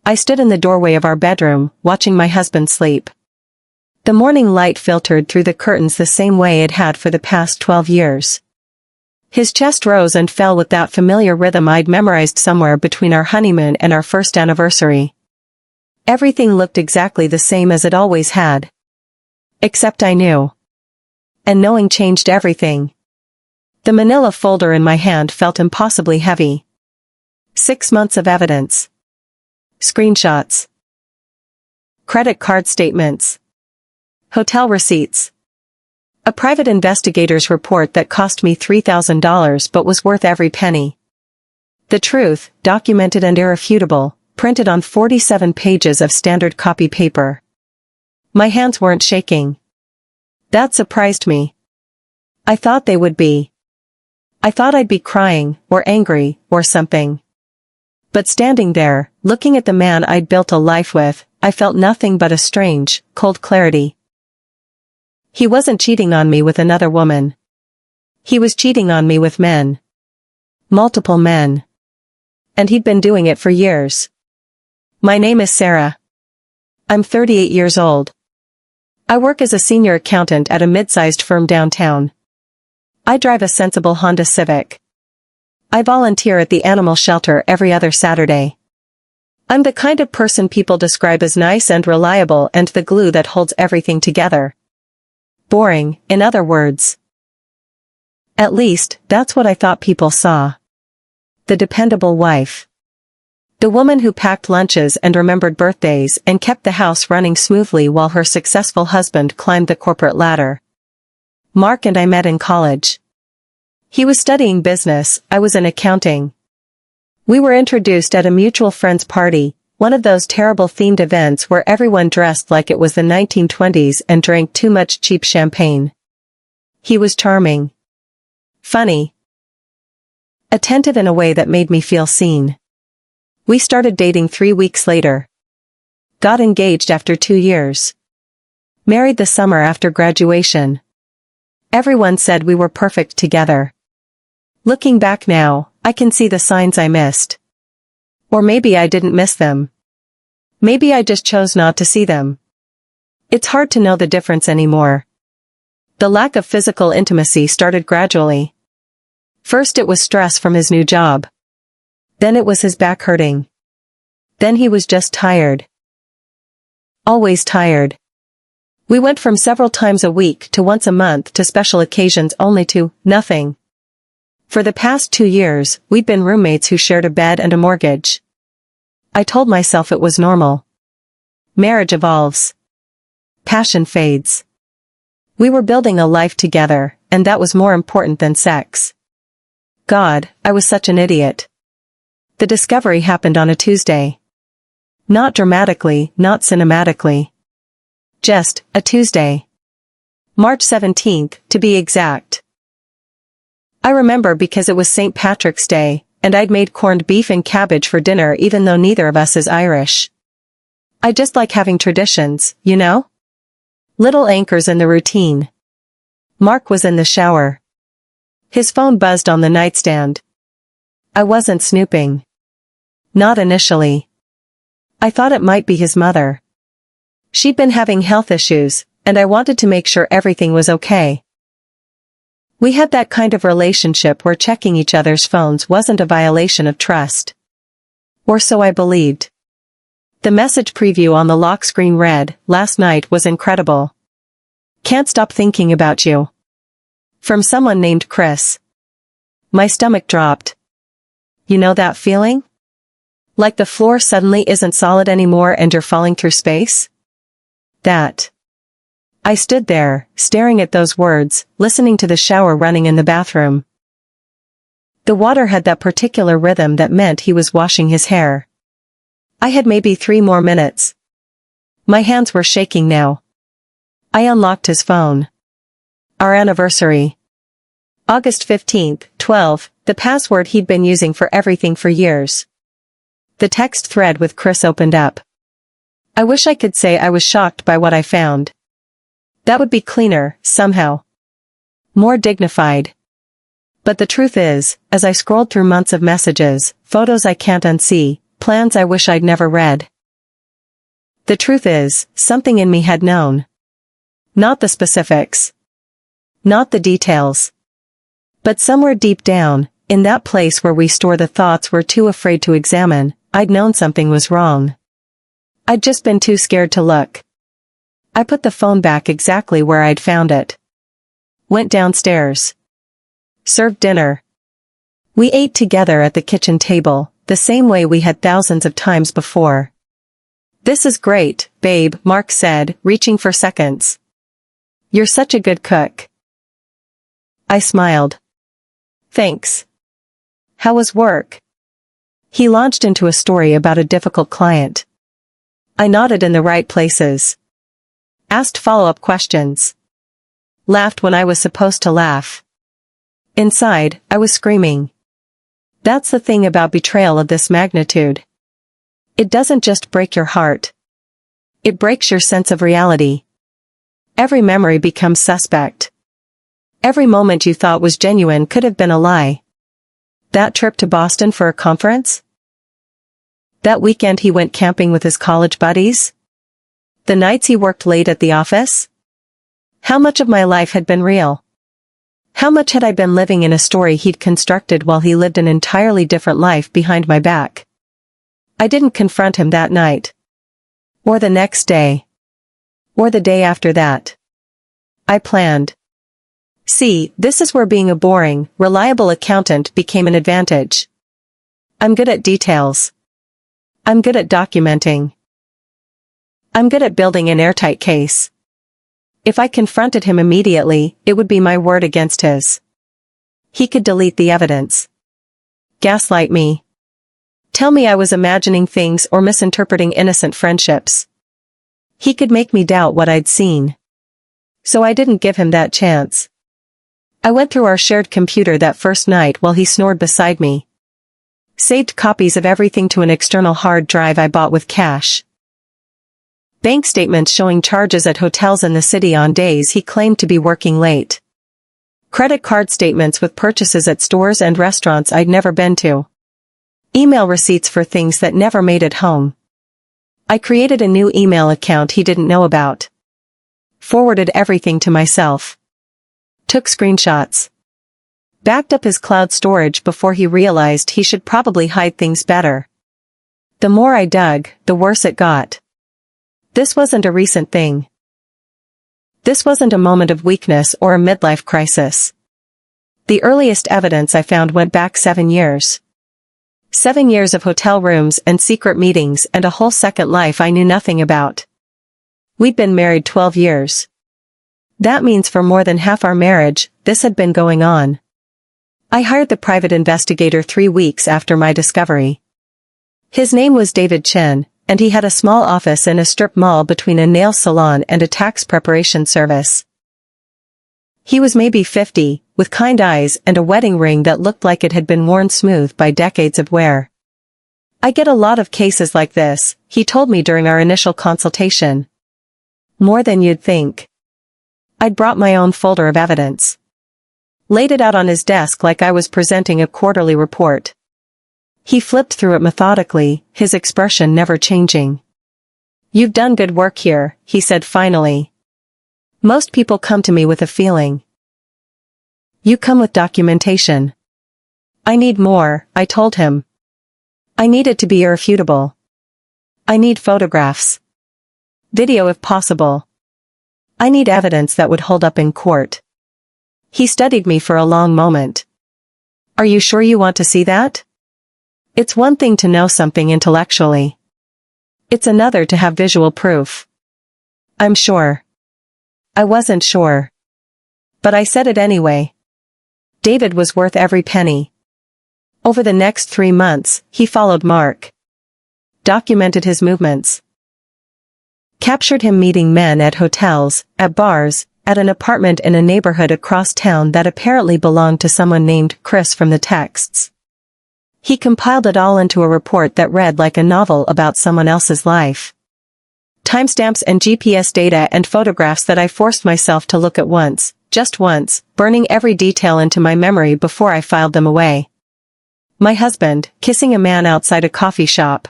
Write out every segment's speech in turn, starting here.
I stood in the doorway of our bedroom, watching my husband sleep. The morning light filtered through the curtains the same way it had for the past 12 years. His chest rose and fell with that familiar rhythm I'd memorized somewhere between our honeymoon and our first anniversary. Everything looked exactly the same as it always had. Except I knew. And knowing changed everything. The manila folder in my hand felt impossibly heavy. 6 months of evidence. Screenshots. Credit card statements. Hotel receipts. A private investigator's report that cost me $3,000 but was worth every penny. The truth, documented and irrefutable, printed on 47 pages of standard copy paper. My hands weren't shaking. That surprised me. I thought they would be. I thought I'd be crying, or angry, or something. But standing there, looking at the man I'd built a life with, I felt nothing but a strange, cold clarity. He wasn't cheating on me with another woman. He was cheating on me with men. Multiple men. And he'd been doing it for years. My name is Sarah. I'm 38 years old. I work as a senior accountant at a mid-sized firm downtown. I drive a sensible Honda Civic. I volunteer at the animal shelter every other Saturday. I'm the kind of person people describe as nice and reliable and the glue that holds everything together. Boring, in other words. At least, that's what I thought people saw. The dependable wife. The woman who packed lunches and remembered birthdays and kept the house running smoothly while her successful husband climbed the corporate ladder. Mark and I met in college. He was studying business, I was in accounting. We were introduced at a mutual friend's party, one of those terrible themed events where everyone dressed like it was the 1920s and drank too much cheap champagne. He was charming. Funny. Attentive in a way that made me feel seen. We started dating 3 weeks later. Got engaged after 2 years. Married the summer after graduation. Everyone said we were perfect together. Looking back now, I can see the signs I missed. Or maybe I didn't miss them. Maybe I just chose not to see them. It's hard to know the difference anymore. The lack of physical intimacy started gradually. First it was stress from his new job. Then it was his back hurting. Then he was just tired. Always tired. We went from several times a week to once a month to special occasions only to nothing. For the past 2 years, we'd been roommates who shared a bed and a mortgage. I told myself it was normal. Marriage evolves. Passion fades. We were building a life together, and that was more important than sex. God, I was such an idiot. The discovery happened on a Tuesday. Not dramatically, not cinematically. Just, a Tuesday. March 17th, to be exact. I remember because it was St. Patrick's Day, and I'd made corned beef and cabbage for dinner even though neither of us is Irish. I just like having traditions, you know? Little anchors in the routine. Mark was in the shower. His phone buzzed on the nightstand. I wasn't snooping. Not initially. I thought it might be his mother. She'd been having health issues, and I wanted to make sure everything was okay. We had that kind of relationship where checking each other's phones wasn't a violation of trust. Or so I believed. The message preview on the lock screen read, "Last night was incredible. Can't stop thinking about you." From someone named Chris. My stomach dropped. You know that feeling? Like the floor suddenly isn't solid anymore and you're falling through space? That. I stood there, staring at those words, listening to the shower running in the bathroom. The water had that particular rhythm that meant he was washing his hair. I had maybe 3 more minutes. My hands were shaking now. I unlocked his phone. Our anniversary. August 15th, 12, the password he'd been using for everything for years. The text thread with Chris opened up. I wish I could say I was shocked by what I found. That would be cleaner, somehow. More dignified. But the truth is, as I scrolled through months of messages, photos I can't unsee, plans I wish I'd never read, The truth is, something in me had known. Not the specifics. Not the details. But somewhere deep down, in that place where we store the thoughts we're too afraid to examine, I'd known something was wrong. I'd just been too scared to look. I put the phone back exactly where I'd found it. Went downstairs. Served dinner. We ate together at the kitchen table, the same way we had thousands of times before. "This is great, babe," Mark said, reaching for seconds. "You're such a good cook." I smiled. "Thanks. How was work?" He launched into a story about a difficult client. I nodded in the right places. Asked follow-up questions. Laughed when I was supposed to laugh. Inside, I was screaming. That's the thing about betrayal of this magnitude. It doesn't just break your heart. It breaks your sense of reality. Every memory becomes suspect. Every moment you thought was genuine could have been a lie. That trip to Boston for a conference? That weekend he went camping with his college buddies? The nights he worked late at the office? How much of my life had been real? How much had I been living in a story he'd constructed while he lived an entirely different life behind my back? I didn't confront him that night. Or the next day. Or the day after that. I planned. See, this is where being a boring, reliable accountant became an advantage. I'm good at details. I'm good at documenting. I'm good at building an airtight case. If I confronted him immediately, it would be my word against his. He could delete the evidence. Gaslight me. Tell me I was imagining things or misinterpreting innocent friendships. He could make me doubt what I'd seen. So I didn't give him that chance. I went through our shared computer that first night while he snored beside me. Saved copies of everything to an external hard drive I bought with cash. Bank statements showing charges at hotels in the city on days he claimed to be working late. Credit card statements with purchases at stores and restaurants I'd never been to. Email receipts for things that never made it home. I created a new email account he didn't know about. Forwarded everything to myself. Took screenshots. Backed up his cloud storage before he realized he should probably hide things better. The more I dug, the worse it got. This wasn't a recent thing. This wasn't a moment of weakness or a midlife crisis. The earliest evidence I found went back 7 years. 7 years of hotel rooms and secret meetings and a whole second life I knew nothing about. We'd been married 12 years. That means for more than half our marriage, this had been going on. I hired the private investigator 3 weeks after my discovery. His name was David Chen, and he had a small office in a strip mall between a nail salon and a tax preparation service. He was maybe 50, with kind eyes and a wedding ring that looked like it had been worn smooth by decades of wear. I get a lot of cases like this, he told me during our initial consultation. More than you'd think. I'd brought my own folder of evidence. Laid it out on his desk like I was presenting a quarterly report. He flipped through it methodically, his expression never changing. "You've done good work here," he said finally. "Most people come to me with a feeling. You come with documentation." "I need more," I told him. "I need it to be irrefutable. I need photographs. Video if possible. I need evidence that would hold up in court." He studied me for a long moment. "Are you sure you want to see that? It's one thing to know something intellectually. It's another to have visual proof." "I'm sure." I wasn't sure. But I said it anyway. David was worth every penny. Over the next 3 months, he followed Mark. Documented his movements. Captured him meeting men at hotels, at bars, at an apartment in a neighborhood across town that apparently belonged to someone named Chris from the texts. He compiled it all into a report that read like a novel about someone else's life. Timestamps and GPS data and photographs that I forced myself to look at once, just once, burning every detail into my memory before I filed them away. My husband, kissing a man outside a coffee shop.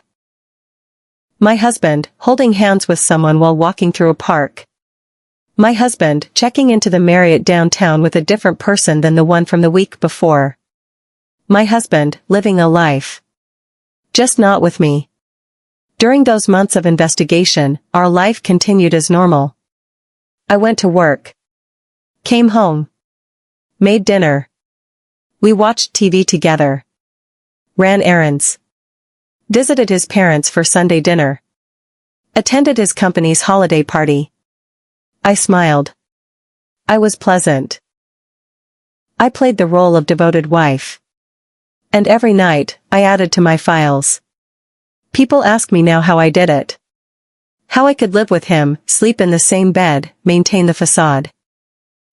My husband, holding hands with someone while walking through a park. My husband, checking into the Marriott downtown with a different person than the one from the week before. My husband, living a life. Just not with me. During those months of investigation, our life continued as normal. I went to work. Came home. Made dinner. We watched TV together. Ran errands. Visited his parents for Sunday dinner. Attended his company's holiday party. I smiled. I was pleasant. I played the role of devoted wife. And every night, I added to my files. People ask me now how I did it. How I could live with him, sleep in the same bed, maintain the facade.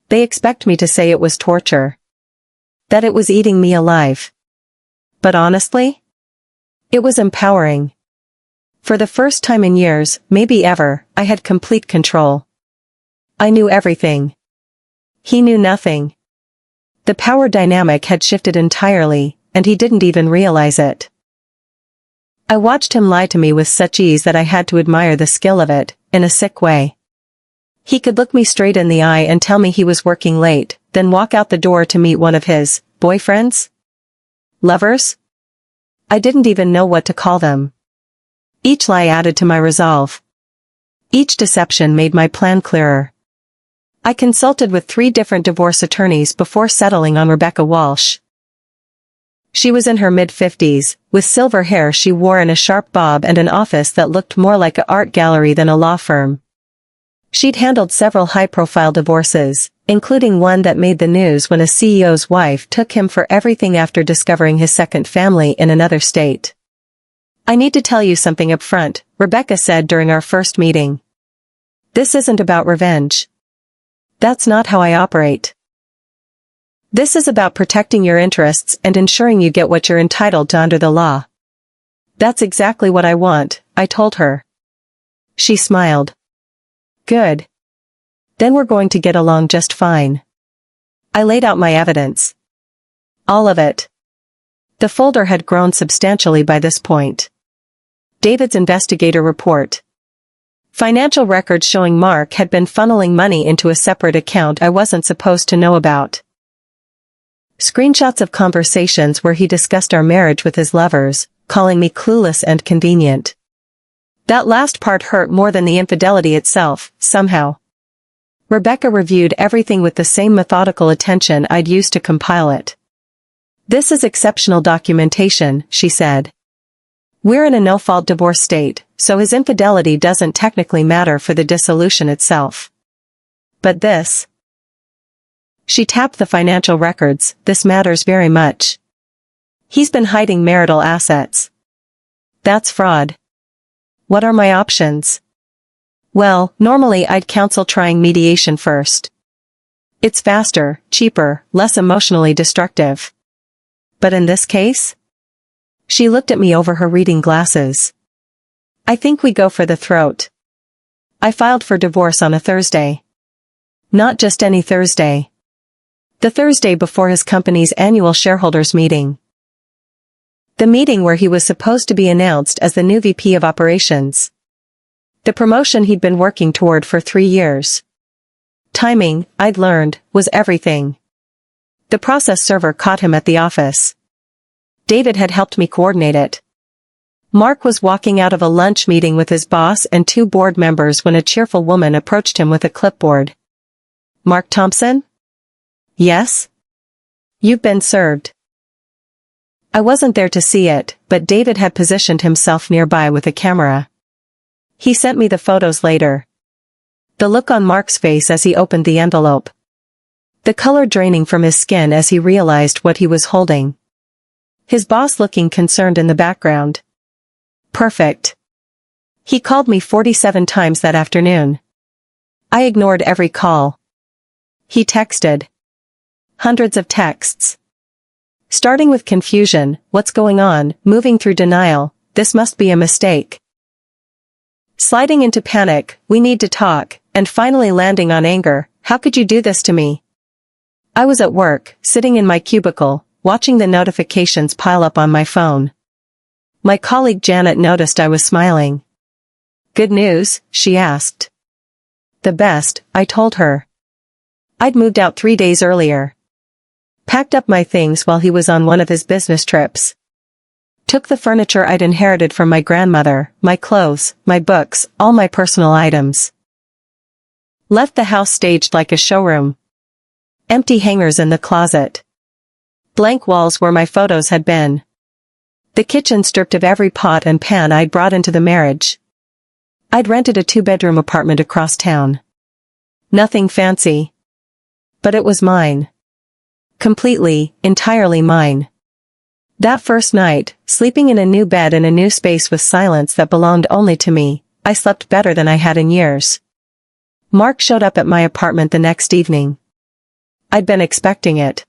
They expect me to say it was torture. That it was eating me alive. But honestly? It was empowering. For the first time in years, maybe ever, I had complete control. I knew everything. He knew nothing. The power dynamic had shifted entirely, and he didn't even realize it. I watched him lie to me with such ease that I had to admire the skill of it, in a sick way. He could look me straight in the eye and tell me he was working late, then walk out the door to meet one of his boyfriends? Lovers? I didn't even know what to call them. Each lie added to my resolve. Each deception made my plan clearer. I consulted with 3 different divorce attorneys before settling on Rebecca Walsh. She was in her mid-50s, with silver hair she wore in a sharp bob and an office that looked more like an art gallery than a law firm. She'd handled several high-profile divorces, including one that made the news when a CEO's wife took him for everything after discovering his second family in another state. I need to tell you something up front, Rebecca said during our first meeting. This isn't about revenge. That's not how I operate. This is about protecting your interests and ensuring you get what you're entitled to under the law. That's exactly what I want, I told her. She smiled. Good. Then we're going to get along just fine. I laid out my evidence. All of it. The folder had grown substantially by this point. David's investigator report. Financial records showing Mark had been funneling money into a separate account I wasn't supposed to know about. Screenshots of conversations where he discussed our marriage with his lovers, calling me clueless and convenient. That last part hurt more than the infidelity itself, somehow. Rebecca reviewed everything with the same methodical attention I'd used to compile it. This is exceptional documentation, she said. We're in a no-fault divorce state, so his infidelity doesn't technically matter for the dissolution itself. But this. She tapped the financial records, this matters very much. He's been hiding marital assets. That's fraud. What are my options? Well, normally I'd counsel trying mediation first. It's faster, cheaper, less emotionally destructive. But in this case? She looked at me over her reading glasses. I think we go for the throat. I filed for divorce on a Thursday. Not just any Thursday. The Thursday before his company's annual shareholders meeting. The meeting where he was supposed to be announced as the new VP of operations. The promotion he'd been working toward for 3 years. Timing, I'd learned, was everything. The process server caught him at the office. David had helped me coordinate it. Mark was walking out of a lunch meeting with his boss and 2 board members when a cheerful woman approached him with a clipboard. Mark Thompson? Yes? You've been served. I wasn't there to see it, but David had positioned himself nearby with a camera. He sent me the photos later. The look on Mark's face as he opened the envelope. The color draining from his skin as he realized what he was holding. His boss looking concerned in the background. Perfect. He called me 47 times that afternoon. I ignored every call. He texted. Hundreds of texts. Starting with confusion, what's going on, moving through denial, this must be a mistake. Sliding into panic, we need to talk, and finally landing on anger, how could you do this to me? I was at work, sitting in my cubicle, watching the notifications pile up on my phone. My colleague Janet noticed I was smiling. Good news? She asked. The best, I told her. I'd moved out 3 days earlier. Packed up my things while he was on one of his business trips. Took the furniture I'd inherited from my grandmother, my clothes, my books, all my personal items. Left the house staged like a showroom. Empty hangers in the closet. Blank walls where my photos had been. The kitchen stripped of every pot and pan I'd brought into the marriage. I'd rented a 2-bedroom apartment across town. Nothing fancy. But it was mine. Completely, entirely mine. That first night, sleeping in a new bed in a new space with silence that belonged only to me, I slept better than I had in years. Mark showed up at my apartment the next evening. I'd been expecting it.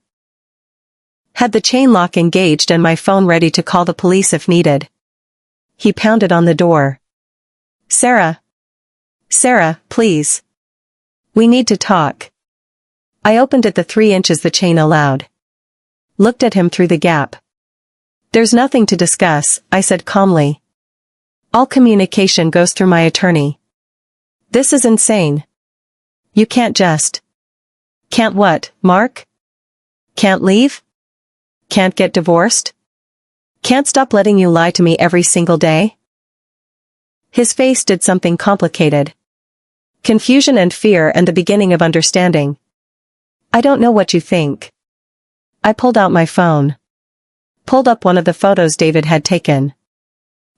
Had the chain lock engaged and my phone ready to call the police if needed. He pounded on the door. Sarah. Sarah, please. We need to talk. I opened it the 3 inches the chain allowed. Looked at him through the gap. There's nothing to discuss, I said calmly. All communication goes through my attorney. This is insane. You can't just. Can't what, Mark? Can't leave? Can't get divorced? Can't stop letting you lie to me every single day? His face did something complicated. Confusion and fear and the beginning of understanding. I don't know what you think. I pulled out my phone. Pulled up one of the photos David had taken.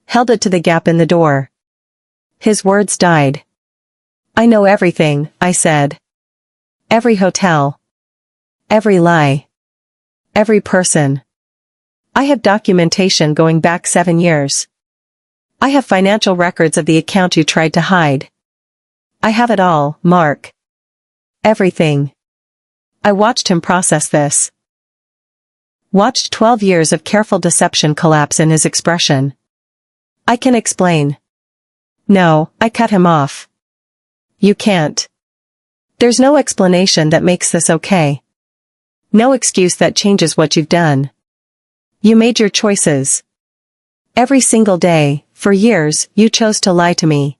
Held it to the gap in the door. His words died. I know everything, I said. Every hotel. Every lie. Every person. I have documentation going back 7 years. I have financial records of the account you tried to hide. I have it all, Mark. Everything. I watched him process this. Watched 12 years of careful deception collapse in his expression. I can explain. No, I cut him off. You can't. There's no explanation that makes this okay. No excuse that changes what you've done. You made your choices. Every single day, for years, you chose to lie to me.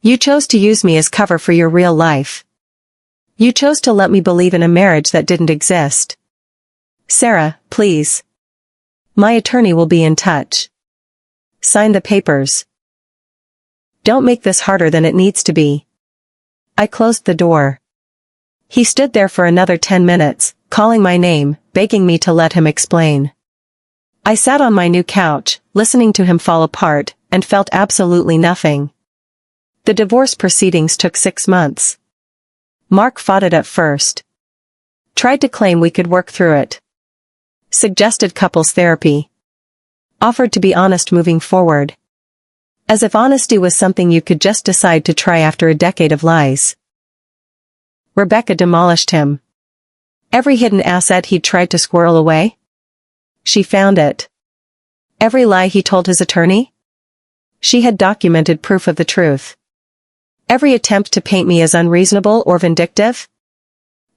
You chose to use me as cover for your real life. You chose to let me believe in a marriage that didn't exist. Sarah, please. My attorney will be in touch. Sign the papers. Don't make this harder than it needs to be. I closed the door. He stood there for another 10 minutes, calling my name, begging me to let him explain. I sat on my new couch, listening to him fall apart, and felt absolutely nothing. The divorce proceedings took 6 months. Mark fought it at first. Tried to claim we could work through it. Suggested couples therapy. Offered to be honest moving forward. As if honesty was something you could just decide to try after a decade of lies. Rebecca demolished him. Every hidden asset he'd tried to squirrel away? She found it. Every lie he told his attorney? She had documented proof of the truth. Every attempt to paint me as unreasonable or vindictive?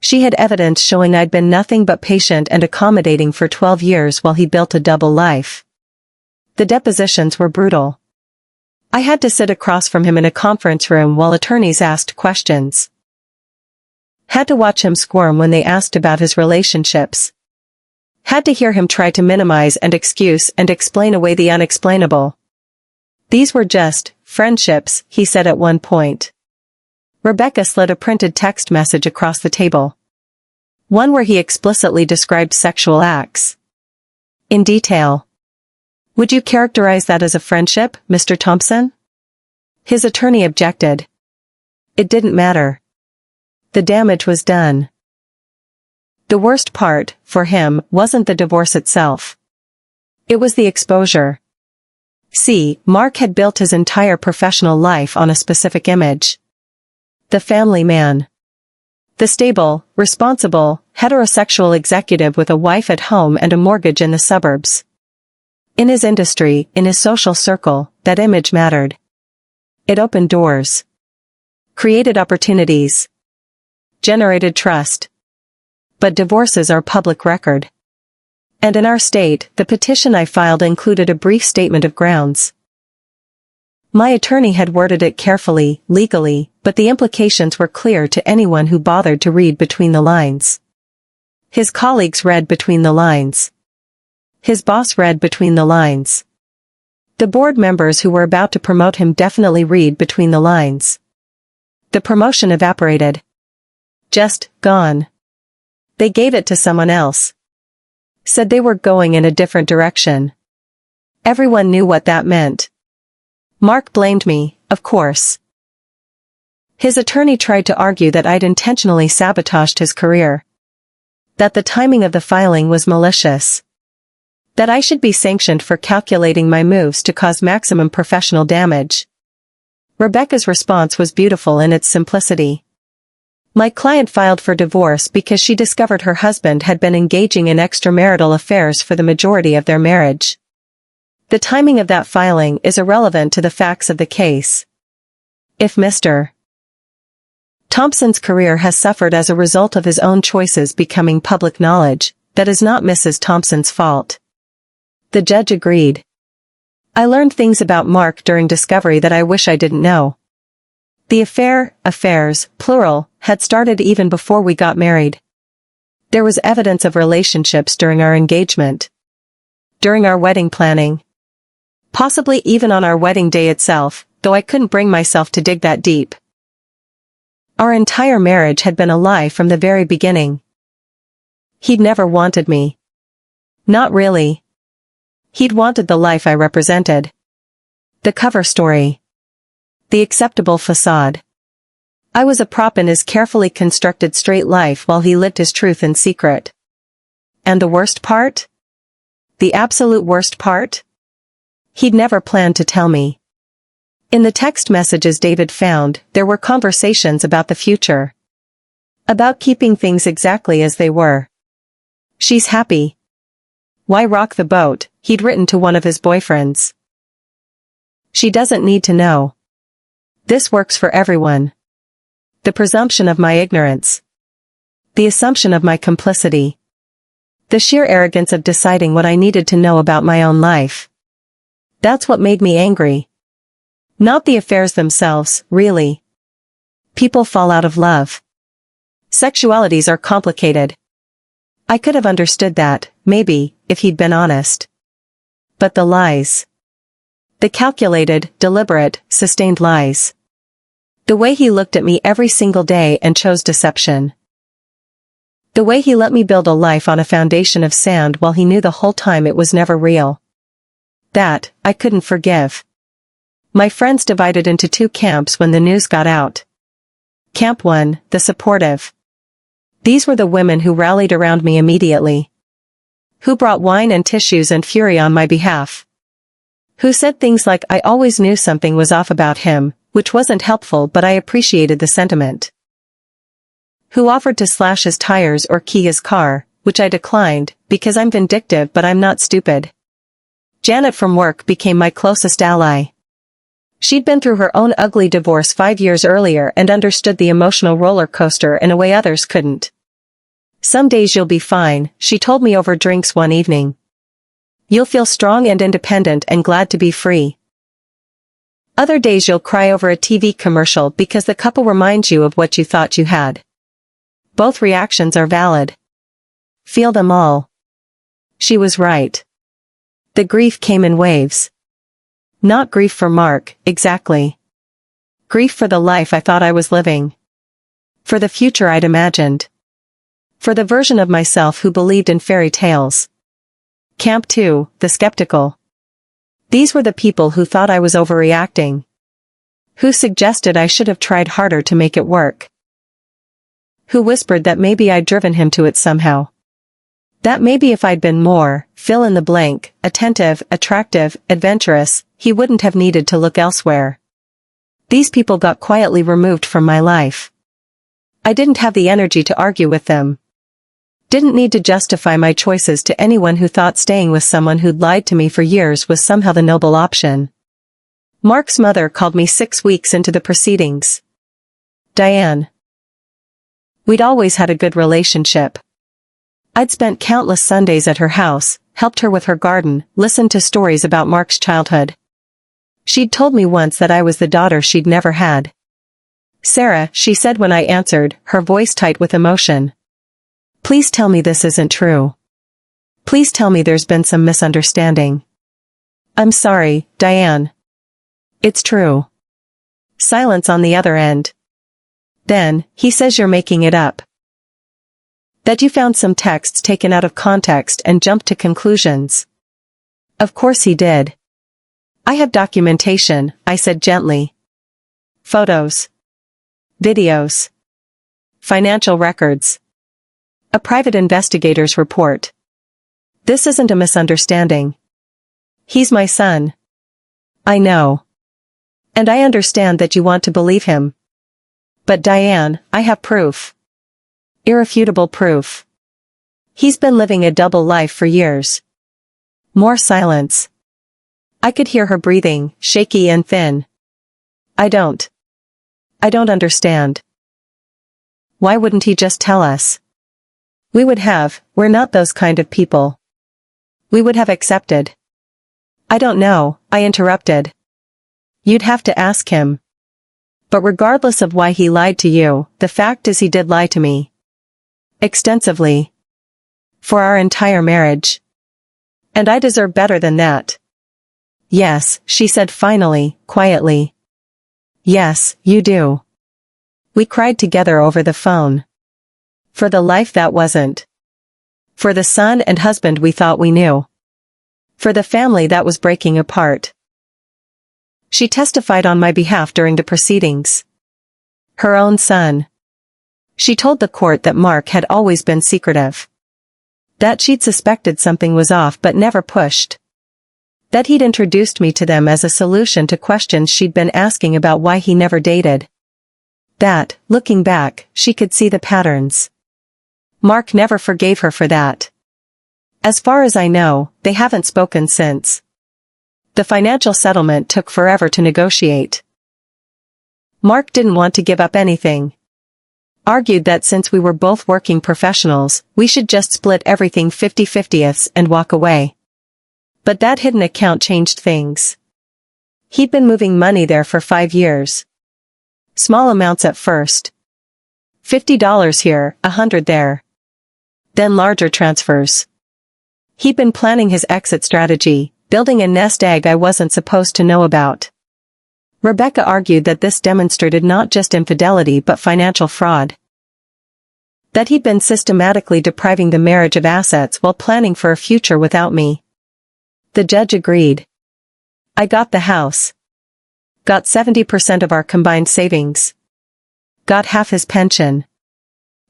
She had evidence showing I'd been nothing but patient and accommodating for 12 years while he built a double life. The depositions were brutal. I had to sit across from him in a conference room while attorneys asked questions. Had to watch him squirm when they asked about his relationships. Had to hear him try to minimize and excuse and explain away the unexplainable. These were just friendships, he said at one point. Rebecca slid a printed text message across the table. One where he explicitly described sexual acts. In detail. Would you characterize that as a friendship, Mr. Thompson? His attorney objected. It didn't matter. The damage was done. The worst part, for him, wasn't the divorce itself. It was the exposure. See, Mark had built his entire professional life on a specific image. The family man. The stable, responsible, heterosexual executive with a wife at home and a mortgage in the suburbs. In his industry, in his social circle, that image mattered. It opened doors. Created opportunities. Generated trust. But divorces are public record. And in our state, the petition I filed included a brief statement of grounds. My attorney had worded it carefully, legally, but the implications were clear to anyone who bothered to read between the lines. His colleagues read between the lines. His boss read between the lines. The board members who were about to promote him definitely read between the lines. The promotion evaporated. Just gone. They gave it to someone else. Said they were going in a different direction. Everyone knew what that meant. Mark blamed me, of course. His attorney tried to argue that I'd intentionally sabotaged his career. That the timing of the filing was malicious. That I should be sanctioned for calculating my moves to cause maximum professional damage. Rebecca's response was beautiful in its simplicity. My client filed for divorce because she discovered her husband had been engaging in extramarital affairs for the majority of their marriage. The timing of that filing is irrelevant to the facts of the case. If Mr. Thompson's career has suffered as a result of his own choices becoming public knowledge, that is not Mrs. Thompson's fault. The judge agreed. I learned things about Mark during discovery that I wish I didn't know. The affairs, plural, had started even before we got married. There was evidence of relationships during our engagement. During our wedding planning. Possibly even on our wedding day itself, though I couldn't bring myself to dig that deep. Our entire marriage had been a lie from the very beginning. He'd never wanted me. Not really. He'd wanted the life I represented. The cover story. The acceptable facade. I was a prop in his carefully constructed straight life while he lived his truth in secret. And the worst part? The absolute worst part? He'd never planned to tell me. In the text messages David found, there were conversations about the future. About keeping things exactly as they were. She's happy. Why rock the boat, he'd written to one of his boyfriends. She doesn't need to know. This works for everyone. The presumption of my ignorance. The assumption of my complicity. The sheer arrogance of deciding what I needed to know about my own life. That's what made me angry. Not the affairs themselves, really. People fall out of love. Sexualities are complicated. I could have understood that, maybe, if he'd been honest. But the lies. The calculated, deliberate, sustained lies. The way he looked at me every single day and chose deception. The way he let me build a life on a foundation of sand while he knew the whole time it was never real. That, I couldn't forgive. My friends divided into two camps when the news got out. Camp 1, the supportive. These were the women who rallied around me immediately. Who brought wine and tissues and fury on my behalf. Who said things like I always knew something was off about him, which wasn't helpful but I appreciated the sentiment. Who offered to slash his tires or key his car, which I declined, because I'm vindictive but I'm not stupid. Janet from work became my closest ally. She'd been through her own ugly divorce 5 years earlier and understood the emotional roller coaster in a way others couldn't. Some days you'll be fine, she told me over drinks one evening. You'll feel strong and independent and glad to be free. Other days you'll cry over a TV commercial because the couple reminds you of what you thought you had. Both reactions are valid. Feel them all. She was right. The grief came in waves. Not grief for Mark, exactly. Grief for the life I thought I was living. For the future I'd imagined. For the version of myself who believed in fairy tales. Camp 2, the skeptical. These were the people who thought I was overreacting. Who suggested I should have tried harder to make it work. Who whispered that maybe I'd driven him to it somehow. That maybe if I'd been more, fill in the blank, attentive, attractive, adventurous, he wouldn't have needed to look elsewhere. These people got quietly removed from my life. I didn't have the energy to argue with them. Didn't need to justify my choices to anyone who thought staying with someone who'd lied to me for years was somehow the noble option. Mark's mother called me 6 weeks into the proceedings. Diane. We'd always had a good relationship. I'd spent countless Sundays at her house, helped her with her garden, listened to stories about Mark's childhood. She'd told me once that I was the daughter she'd never had. "Sarah," she said when I answered, her voice tight with emotion. "Please tell me this isn't true. Please tell me there's been some misunderstanding." "I'm sorry, Diane. It's true." Silence on the other end. "Then," he says, "you're making it up. That you found some texts taken out of context and jumped to conclusions." "Of course he did. I have documentation," I said gently. "Photos. Videos. Financial records. A private investigator's report. This isn't a misunderstanding. He's my son. I know. And I understand that you want to believe him. But Diane, I have proof. Irrefutable proof. He's been living a double life for years." More silence. I could hear her breathing, shaky and thin. I don't understand." "Why wouldn't he just tell us? We would have, we're not those kind of people. We would have accepted." "I don't know," I interrupted. "You'd have to ask him. But regardless of why he lied to you, the fact is he did lie to me. Extensively. For our entire marriage. And I deserve better than that." "Yes," she said finally, quietly. "Yes, you do." We cried together over the phone. For the life that wasn't. For the son and husband we thought we knew. For the family that was breaking apart. She testified on my behalf during the proceedings. Her own son. She told the court that Mark had always been secretive. That she'd suspected something was off but never pushed. That he'd introduced me to them as a solution to questions she'd been asking about why he never dated. That, looking back, she could see the patterns. Mark never forgave her for that. As far as I know, they haven't spoken since. The financial settlement took forever to negotiate. Mark didn't want to give up anything. Argued that since we were both working professionals, we should just split everything 50-50ths and walk away. But that hidden account changed things. He'd been moving money there for 5 years. Small amounts at first. $50 here, $100 there. Then larger transfers. He'd been planning his exit strategy, building a nest egg I wasn't supposed to know about. Rebecca argued that this demonstrated not just infidelity but financial fraud. That he'd been systematically depriving the marriage of assets while planning for a future without me. The judge agreed. I got the house. Got 70% of our combined savings. Got half his pension.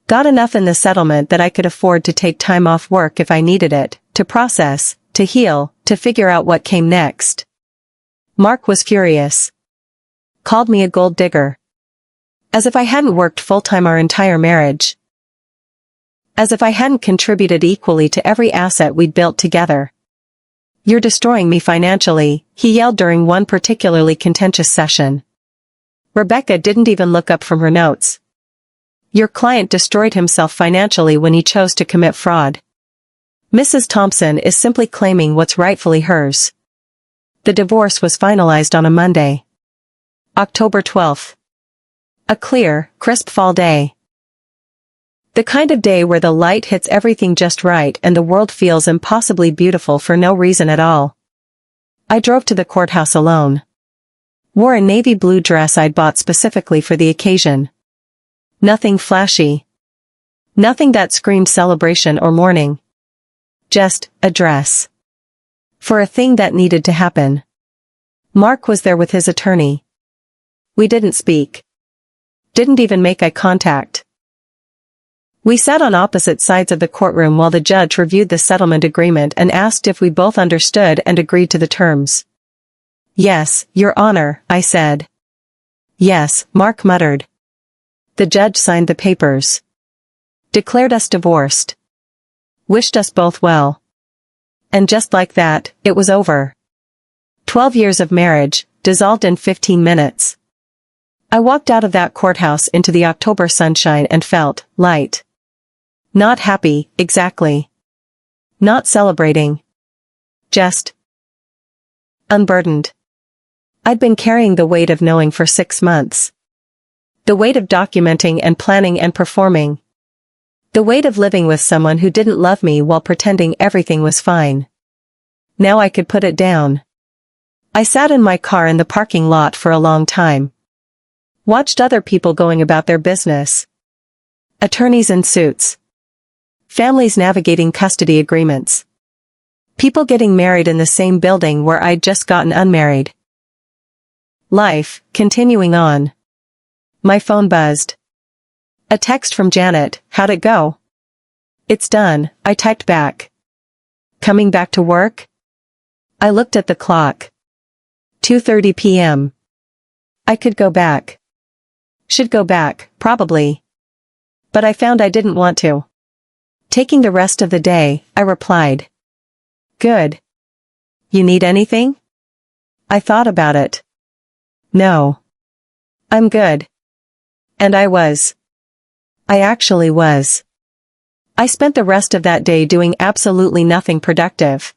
Got enough in the settlement that I could afford to take time off work if I needed it, to process, to heal, to figure out what came next. Mark was furious. Called me a gold digger. As if I hadn't worked full-time our entire marriage. As if I hadn't contributed equally to every asset we'd built together. "You're destroying me financially," he yelled during one particularly contentious session. Rebecca didn't even look up from her notes. "Your client destroyed himself financially when he chose to commit fraud. Mrs. Thompson is simply claiming what's rightfully hers." The divorce was finalized on a Monday. October 12th. A clear, crisp fall day. The kind of day where the light hits everything just right and the world feels impossibly beautiful for no reason at all. I drove to the courthouse alone. Wore a navy blue dress I'd bought specifically for the occasion. Nothing flashy. Nothing that screamed celebration or mourning. Just a dress. For a thing that needed to happen. Mark was there with his attorney. We didn't speak. Didn't even make eye contact. We sat on opposite sides of the courtroom while the judge reviewed the settlement agreement and asked if we both understood and agreed to the terms. "Yes, Your Honor," I said. "Yes," Mark muttered. The judge signed the papers. Declared us divorced. Wished us both well. And just like that, it was over. 12 years of marriage, dissolved in 15 minutes. I walked out of that courthouse into the October sunshine and felt light. Not happy, exactly. Not celebrating. Just unburdened. I'd been carrying the weight of knowing for 6 months. The weight of documenting and planning and performing. The weight of living with someone who didn't love me while pretending everything was fine. Now I could put it down. I sat in my car in the parking lot for a long time. Watched other people going about their business. Attorneys in suits. Families navigating custody agreements. People getting married in the same building where I'd just gotten unmarried. Life, continuing on. My phone buzzed. A text from Janet, "How'd it go?" "It's done," I typed back. "Coming back to work?" I looked at the clock. 2:30 p.m. I could go back. Should go back, probably. But I found I didn't want to. Taking the rest of the day, I replied. "Good. You need anything?" I thought about it. "No. I'm good." And I was. I actually was. I spent the rest of that day doing absolutely nothing productive.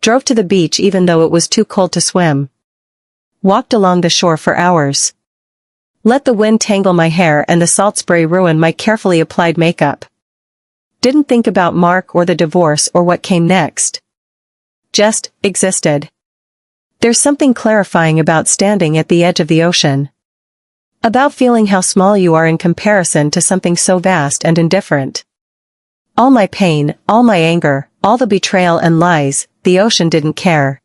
Drove to the beach even though it was too cold to swim. Walked along the shore for hours. Let the wind tangle my hair and the salt spray ruin my carefully applied makeup. Didn't think about Mark or the divorce or what came next. Just existed. There's something clarifying about standing at the edge of the ocean. About feeling how small you are in comparison to something so vast and indifferent. All my pain, all my anger, all the betrayal and lies, the ocean didn't care.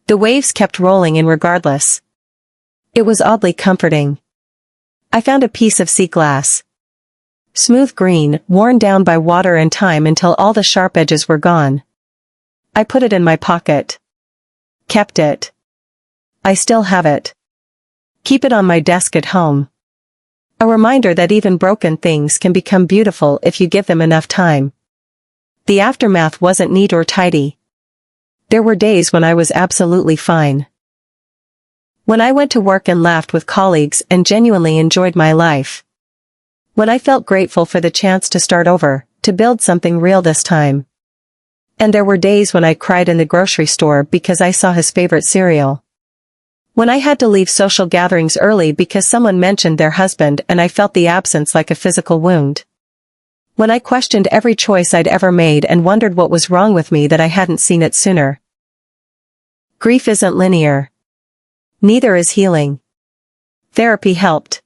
The waves kept rolling in regardless. It was oddly comforting. I found a piece of sea glass. Smooth green, worn down by water and time until all the sharp edges were gone. I put it in my pocket. Kept it. I still have it. Keep it on my desk at home. A reminder that even broken things can become beautiful if you give them enough time. The aftermath wasn't neat or tidy. There were days when I was absolutely fine. When I went to work and laughed with colleagues and genuinely enjoyed my life. When I felt grateful for the chance to start over, to build something real this time. And there were days when I cried in the grocery store because I saw his favorite cereal. When I had to leave social gatherings early because someone mentioned their husband and I felt the absence like a physical wound. When I questioned every choice I'd ever made and wondered what was wrong with me that I hadn't seen it sooner. Grief isn't linear. Neither is healing. Therapy helped.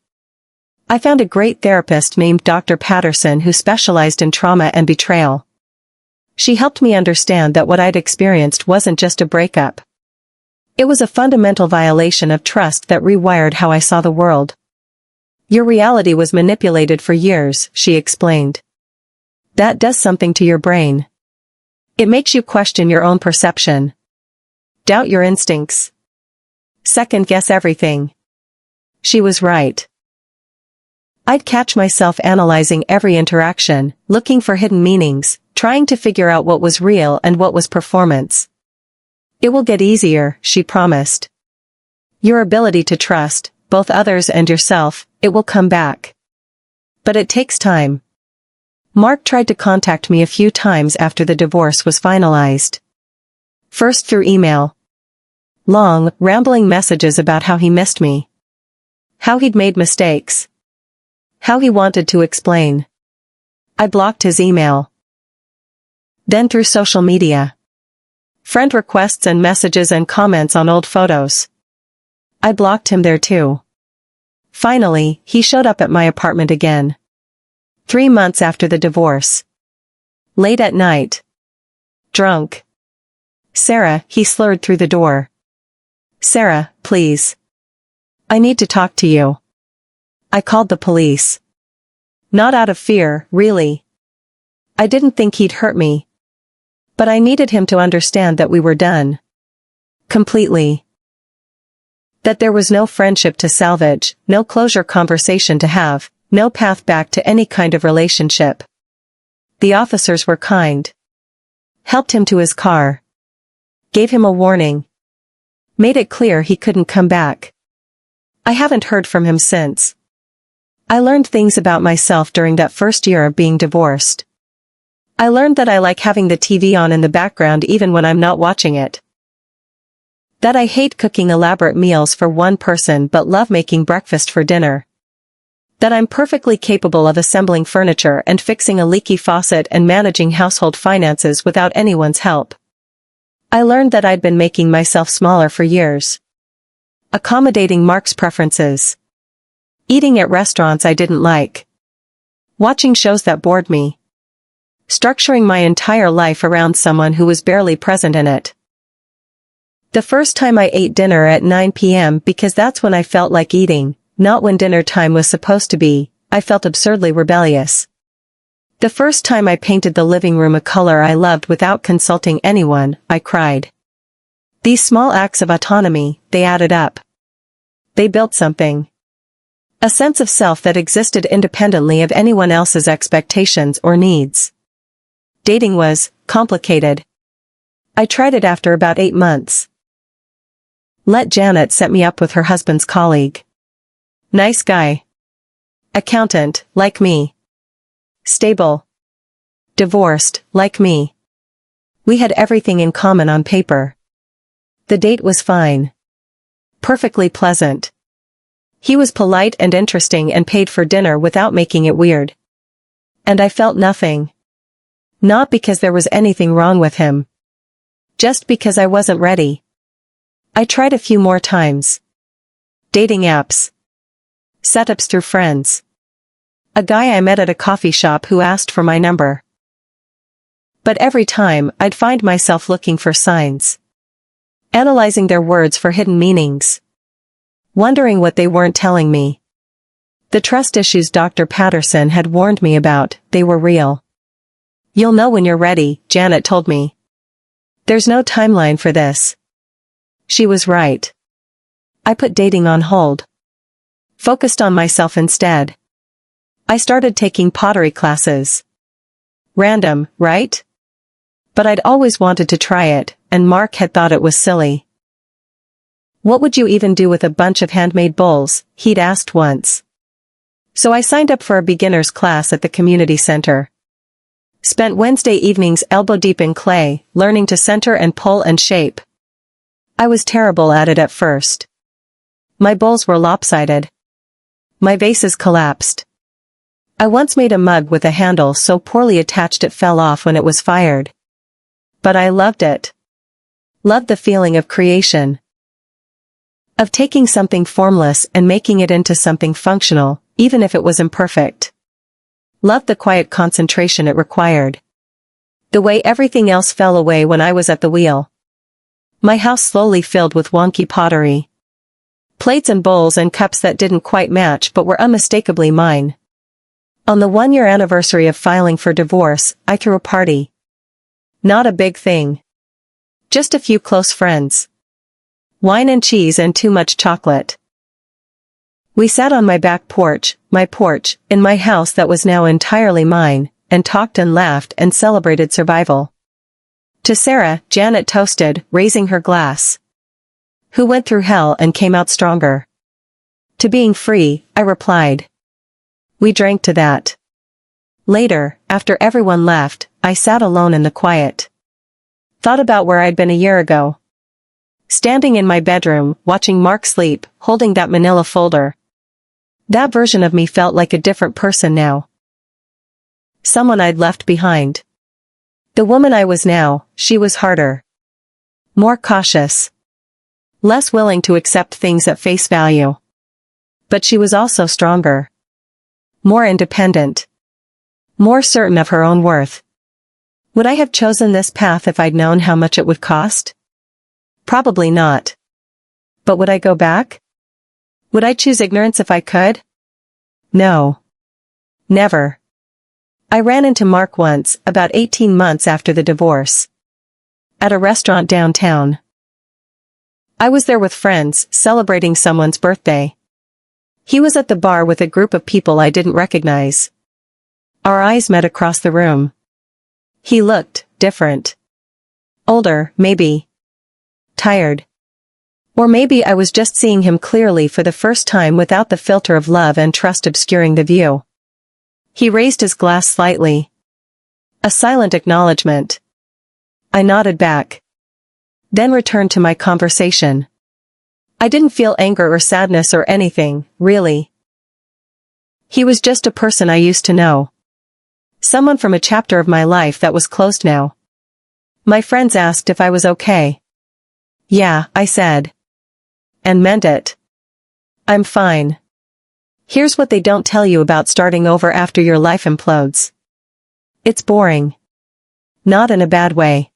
I found a great therapist named Dr. Patterson who specialized in trauma and betrayal. She helped me understand that what I'd experienced wasn't just a breakup. It was a fundamental violation of trust that rewired how I saw the world. Your reality was manipulated for years, she explained. That does something to your brain. It makes you question your own perception. Doubt your instincts. Second-guess everything. She was right. I'd catch myself analyzing every interaction, looking for hidden meanings, trying to figure out what was real and what was performance. It will get easier, she promised. Your ability to trust, both others and yourself, it will come back. But it takes time. Mark tried to contact me a few times after the divorce was finalized. First through email. Long, rambling messages about how he missed me. How he'd made mistakes. How he wanted to explain. I blocked his email. Then through social media. Friend requests and messages and comments on old photos. I blocked him there too. Finally, he showed up at my apartment again. 3 months after the divorce. Late at night. Drunk. "Sarah," he slurred through the door. "Sarah, please. I need to talk to you." I called the police. Not out of fear, really. I didn't think he'd hurt me. But I needed him to understand that we were done. Completely. That there was no friendship to salvage, no closure conversation to have, no path back to any kind of relationship. The officers were kind. Helped him to his car. Gave him a warning. Made it clear he couldn't come back. I haven't heard from him since. I learned things about myself during that first year of being divorced. I learned that I like having the TV on in the background even when I'm not watching it. That I hate cooking elaborate meals for one person but love making breakfast for dinner. That I'm perfectly capable of assembling furniture and fixing a leaky faucet and managing household finances without anyone's help. I learned that I'd been making myself smaller for years. Accommodating Mark's preferences. Eating at restaurants I didn't like. Watching shows that bored me. Structuring my entire life around someone who was barely present in it. The first time I ate dinner at 9 p.m. because that's when I felt like eating, not when dinner time was supposed to be, I felt absurdly rebellious. The first time I painted the living room a color I loved without consulting anyone, I cried. These small acts of autonomy, they added up. They built something. A sense of self that existed independently of anyone else's expectations or needs. Dating was complicated. I tried it after about 8 months. Let Janet set me up with her husband's colleague. Nice guy. Accountant, like me. Stable. Divorced, like me. We had everything in common on paper. The date was fine. Perfectly pleasant. He was polite and interesting and paid for dinner without making it weird. And I felt nothing. Not because there was anything wrong with him. Just because I wasn't ready. I tried a few more times. Dating apps. Setups through friends. A guy I met at a coffee shop who asked for my number. But every time, I'd find myself looking for signs. Analyzing their words for hidden meanings. Wondering what they weren't telling me. The trust issues Dr. Patterson had warned me about, they were real. You'll know when you're ready, Janet told me. There's no timeline for this. She was right. I put dating on hold. Focused on myself instead. I started taking pottery classes. Random, right? But I'd always wanted to try it, and Mark had thought it was silly. What would you even do with a bunch of handmade bowls, he'd asked once. So I signed up for a beginner's class at the community center. Spent Wednesday evenings elbow-deep in clay, learning to center and pull and shape. I was terrible at it at first. My bowls were lopsided. My vases collapsed. I once made a mug with a handle so poorly attached it fell off when it was fired. But I loved it. Loved the feeling of creation. Of taking something formless and making it into something functional, even if it was imperfect. Loved the quiet concentration it required. The way everything else fell away when I was at the wheel. My house slowly filled with wonky pottery. Plates and bowls and cups that didn't quite match but were unmistakably mine. On the 1-year anniversary of filing for divorce, I threw a party. Not a big thing. Just a few close friends. Wine and cheese and too much chocolate. We sat on my back porch, in my house that was now entirely mine, and talked and laughed and celebrated survival. To Sarah, Janet toasted, raising her glass. Who went through hell and came out stronger. To being free, I replied. We drank to that. Later, after everyone left, I sat alone in the quiet. Thought about where I'd been a year ago. Standing in my bedroom, watching Mark sleep, holding that manila folder. That version of me felt like a different person now. Someone I'd left behind. The woman I was now, she was harder. More cautious. Less willing to accept things at face value. But she was also stronger. More independent. More certain of her own worth. Would I have chosen this path if I'd known how much it would cost? Probably not. But would I go back? Would I choose ignorance if I could? No. Never. I ran into Mark once, about 18 months after the divorce. At a restaurant downtown. I was there with friends, celebrating someone's birthday. He was at the bar with a group of people I didn't recognize. Our eyes met across the room. He looked different. Older, maybe. Tired. Or maybe I was just seeing him clearly for the first time without the filter of love and trust obscuring the view. He raised his glass slightly. A silent acknowledgement. I nodded back. Then returned to my conversation. I didn't feel anger or sadness or anything, really. He was just a person I used to know. Someone from a chapter of my life that was closed now. My friends asked if I was okay. Yeah, I said. And meant it. I'm fine. Here's what they don't tell you about starting over after your life implodes. It's boring. Not in a bad way.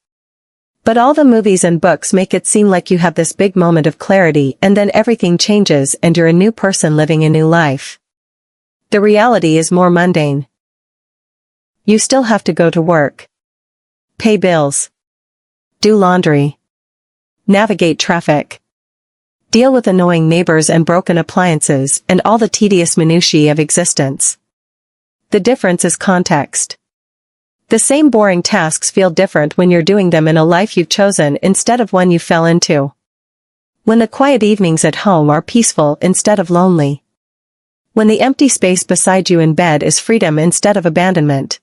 But all the movies and books make it seem like you have this big moment of clarity and then everything changes and you're a new person living a new life. The reality is more mundane. You still have to go to work. Pay bills. Do laundry. Navigate traffic. Deal with annoying neighbors and broken appliances and all the tedious minutiae of existence. The difference is context. The same boring tasks feel different when you're doing them in a life you've chosen instead of one you fell into. When the quiet evenings at home are peaceful instead of lonely. When the empty space beside you in bed is freedom instead of abandonment.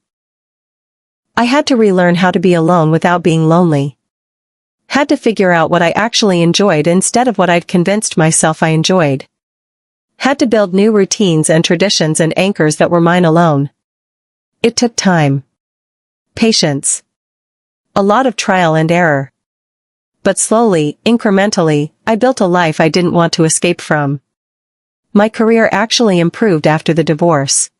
I had to relearn how to be alone without being lonely. Had to figure out what I actually enjoyed instead of what I'd convinced myself I enjoyed. Had to build new routines and traditions and anchors that were mine alone. It took time. Patience. A lot of trial and error. But slowly, incrementally, I built a life I didn't want to escape from. My career actually improved after the divorce.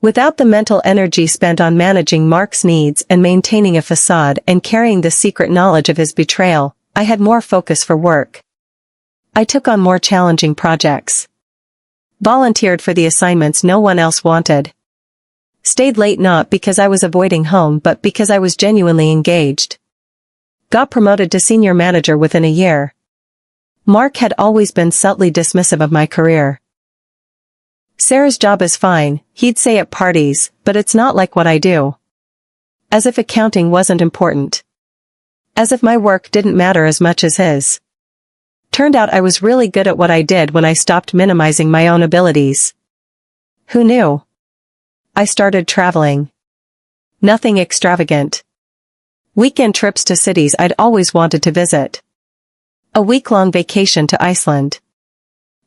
Without the mental energy spent on managing Mark's needs and maintaining a facade and carrying the secret knowledge of his betrayal, I had more focus for work. I took on more challenging projects. Volunteered for the assignments no one else wanted. Stayed late not because I was avoiding home but because I was genuinely engaged. Got promoted to senior manager within a year. Mark had always been subtly dismissive of my career. Sarah's job is fine, he'd say at parties, but it's not like what I do. As if accounting wasn't important. As if my work didn't matter as much as his. Turned out I was really good at what I did when I stopped minimizing my own abilities. Who knew? I started traveling. Nothing extravagant. Weekend trips to cities I'd always wanted to visit. A week-long vacation to Iceland.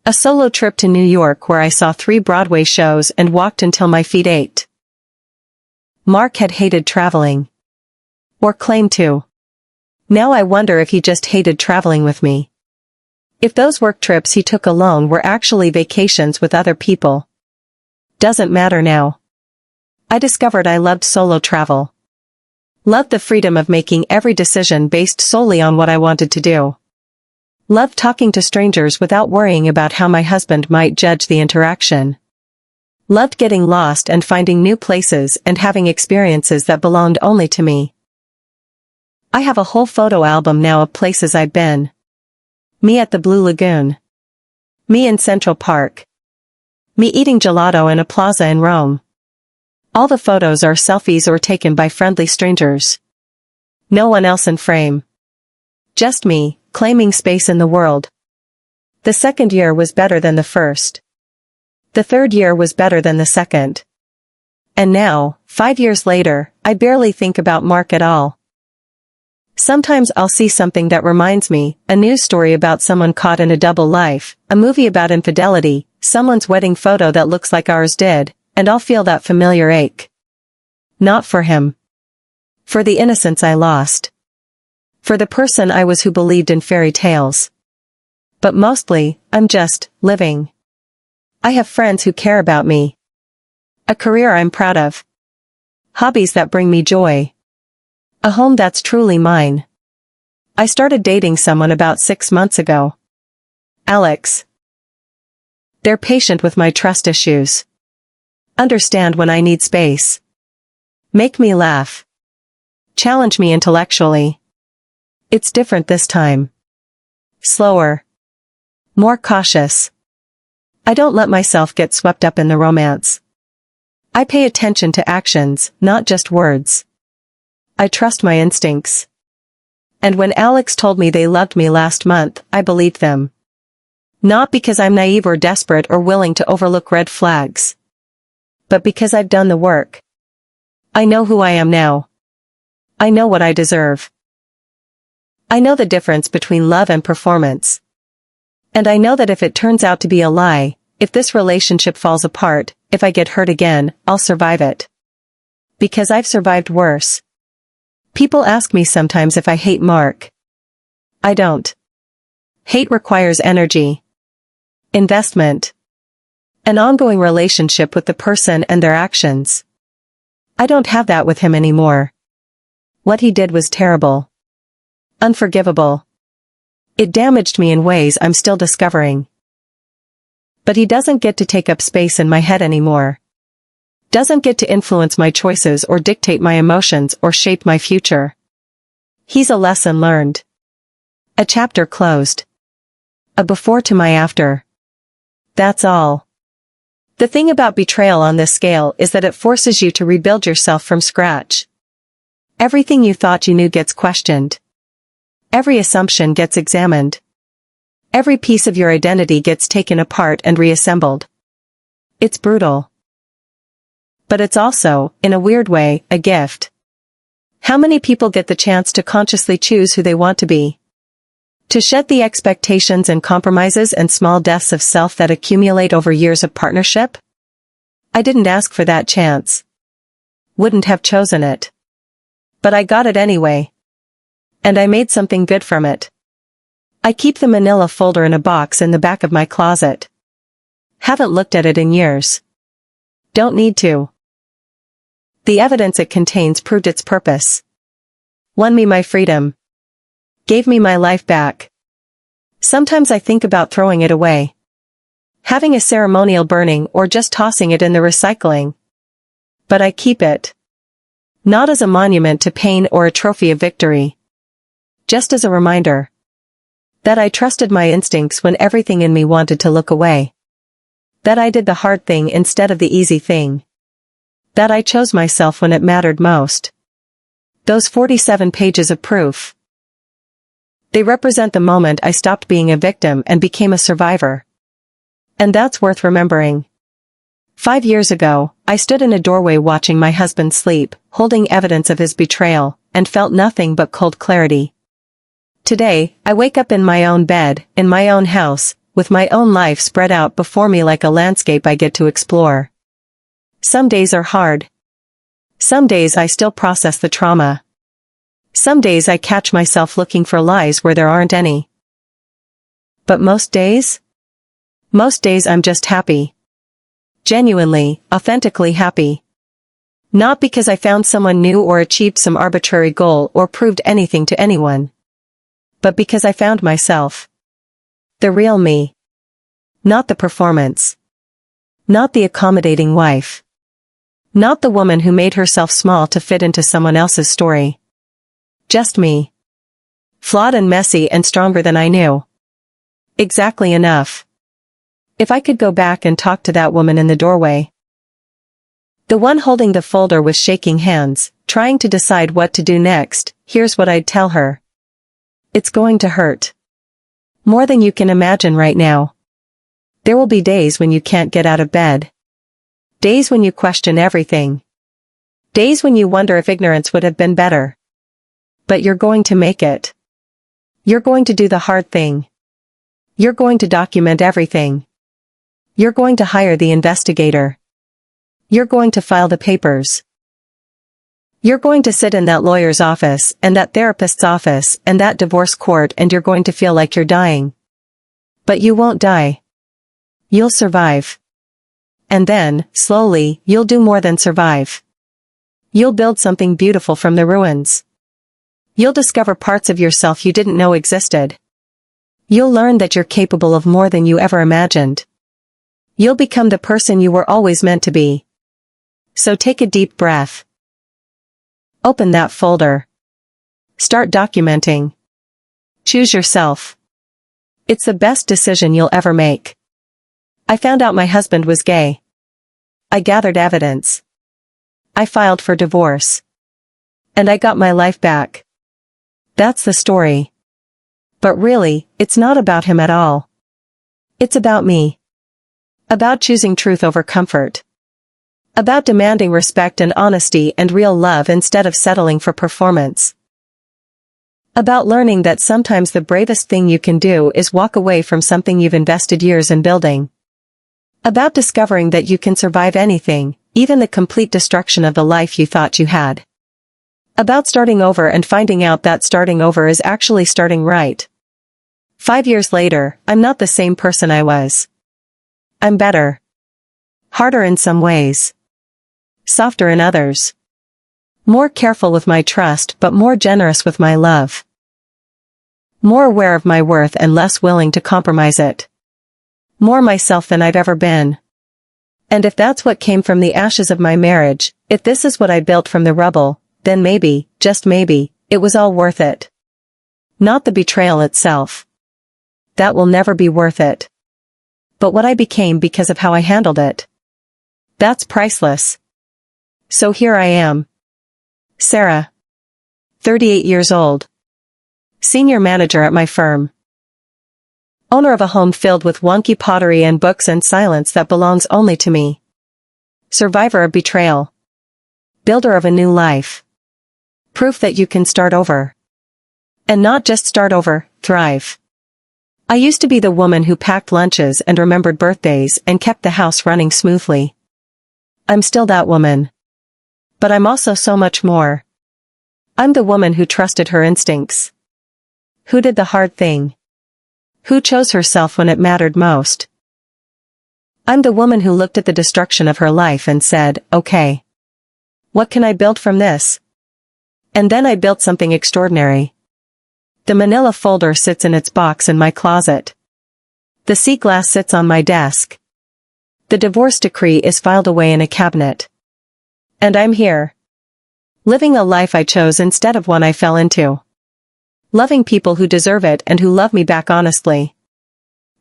A solo trip to New York where I saw 3 Broadway shows and walked until my feet ached. Mark had hated traveling. Or claimed to. Now I wonder if he just hated traveling with me. If those work trips he took alone were actually vacations with other people. Doesn't matter now. I discovered I loved solo travel. Loved the freedom of making every decision based solely on what I wanted to do. Loved talking to strangers without worrying about how my husband might judge the interaction. Loved getting lost and finding new places and having experiences that belonged only to me. I have a whole photo album now of places I've been. Me at the Blue Lagoon. Me in Central Park. Me eating gelato in a plaza in Rome. All the photos are selfies or taken by friendly strangers. No one else in frame. Just me, claiming space in the world. The second year was better than the first. The third year was better than the second. And now, 5 years later, I barely think about Mark at all. Sometimes I'll see something that reminds me, a news story about someone caught in a double life, a movie about infidelity, someone's wedding photo that looks like ours did, and I'll feel that familiar ache. Not for him. For the innocence I lost. For the person I was who believed in fairy tales. But mostly, I'm just living. I have friends who care about me. A career I'm proud of. Hobbies that bring me joy. A home that's truly mine. I started dating someone about 6 months ago. Alex. They're patient with my trust issues. Understand when I need space. Make me laugh. Challenge me intellectually. It's different this time. Slower. More cautious. I don't let myself get swept up in the romance. I pay attention to actions, not just words. I trust my instincts. And when Alex told me they loved me last month, I believed them. Not because I'm naive or desperate or willing to overlook red flags. But because I've done the work. I know who I am now. I know what I deserve. I know the difference between love and performance. And I know that if it turns out to be a lie, if this relationship falls apart, if I get hurt again, I'll survive it. Because I've survived worse. People ask me sometimes if I hate Mark. I don't. Hate requires energy, investment, an ongoing relationship with the person and their actions. I don't have that with him anymore. What he did was terrible. Unforgivable. It damaged me in ways I'm still discovering. But he doesn't get to take up space in my head anymore. Doesn't get to influence my choices or dictate my emotions or shape my future. He's a lesson learned. A chapter closed. A before to my after. That's all. The thing about betrayal on this scale is that it forces you to rebuild yourself from scratch. Everything you thought you knew gets questioned. Every assumption gets examined. Every piece of your identity gets taken apart and reassembled. It's brutal. But it's also, in a weird way, a gift. How many people get the chance to consciously choose who they want to be? To shed the expectations and compromises and small deaths of self that accumulate over years of partnership? I didn't ask for that chance. Wouldn't have chosen it. But I got it anyway. And I made something good from it. I keep the manila folder in a box in the back of my closet. Haven't looked at it in years. Don't need to. The evidence it contains proved its purpose. Won me my freedom. Gave me my life back. Sometimes I think about throwing it away. Having a ceremonial burning or just tossing it in the recycling. But I keep it. Not as a monument to pain or a trophy of victory. Just as a reminder. That I trusted my instincts when everything in me wanted to look away. That I did the hard thing instead of the easy thing. That I chose myself when it mattered most. Those 47 pages of proof. They represent the moment I stopped being a victim and became a survivor. And that's worth remembering. 5 years ago, I stood in a doorway watching my husband sleep, holding evidence of his betrayal, and felt nothing but cold clarity. Today, I wake up in my own bed, in my own house, with my own life spread out before me like a landscape I get to explore. Some days are hard. Some days I still process the trauma. Some days I catch myself looking for lies where there aren't any. But most days? Most days I'm just happy. Genuinely, authentically happy. Not because I found someone new or achieved some arbitrary goal or proved anything to anyone. But because I found myself. The real me. Not the performance. Not the accommodating wife. Not the woman who made herself small to fit into someone else's story. Just me. Flawed and messy and stronger than I knew. Exactly enough. If I could go back and talk to that woman in the doorway. The one holding the folder with shaking hands, trying to decide what to do next, here's what I'd tell her. It's going to hurt. More than you can imagine right now. There will be days when you can't get out of bed. Days when you question everything. Days when you wonder if ignorance would have been better. But you're going to make it. You're going to do the hard thing. You're going to document everything. You're going to hire the investigator. You're going to file the papers. You're going to sit in that lawyer's office, and that therapist's office, and that divorce court, and you're going to feel like you're dying. But you won't die. You'll survive. And then, slowly, you'll do more than survive. You'll build something beautiful from the ruins. You'll discover parts of yourself you didn't know existed. You'll learn that you're capable of more than you ever imagined. You'll become the person you were always meant to be. So take a deep breath. Open that folder. Start documenting. Choose yourself. It's the best decision you'll ever make. I found out my husband was gay. I gathered evidence. I filed for divorce. And I got my life back. That's the story. But really, it's not about him at all. It's about me. About choosing truth over comfort. About demanding respect and honesty and real love instead of settling for performance. About learning that sometimes the bravest thing you can do is walk away from something you've invested years in building. About discovering that you can survive anything, even the complete destruction of the life you thought you had. About starting over and finding out that starting over is actually starting right. 5 years later, I'm not the same person I was. I'm better. Harder in some ways. Softer in others. More careful with my trust but more generous with my love. More aware of my worth and less willing to compromise it. More myself than I've ever been. And if that's what came from the ashes of my marriage, if this is what I built from the rubble, then maybe, just maybe, it was all worth it. Not the betrayal itself. That will never be worth it. But what I became because of how I handled it. That's priceless. So here I am. Sarah. 38 years old. Senior manager at my firm. Owner of a home filled with wonky pottery and books and silence that belongs only to me. Survivor of betrayal. Builder of a new life. Proof that you can start over. And not just start over, thrive. I used to be the woman who packed lunches and remembered birthdays and kept the house running smoothly. I'm still that woman. But I'm also so much more. I'm the woman who trusted her instincts. Who did the hard thing. Who chose herself when it mattered most. I'm the woman who looked at the destruction of her life and said, okay. What can I build from this? And then I built something extraordinary. The manila folder sits in its box in my closet. The sea glass sits on my desk. The divorce decree is filed away in a cabinet. And I'm here. Living a life I chose instead of one I fell into. Loving people who deserve it and who love me back honestly.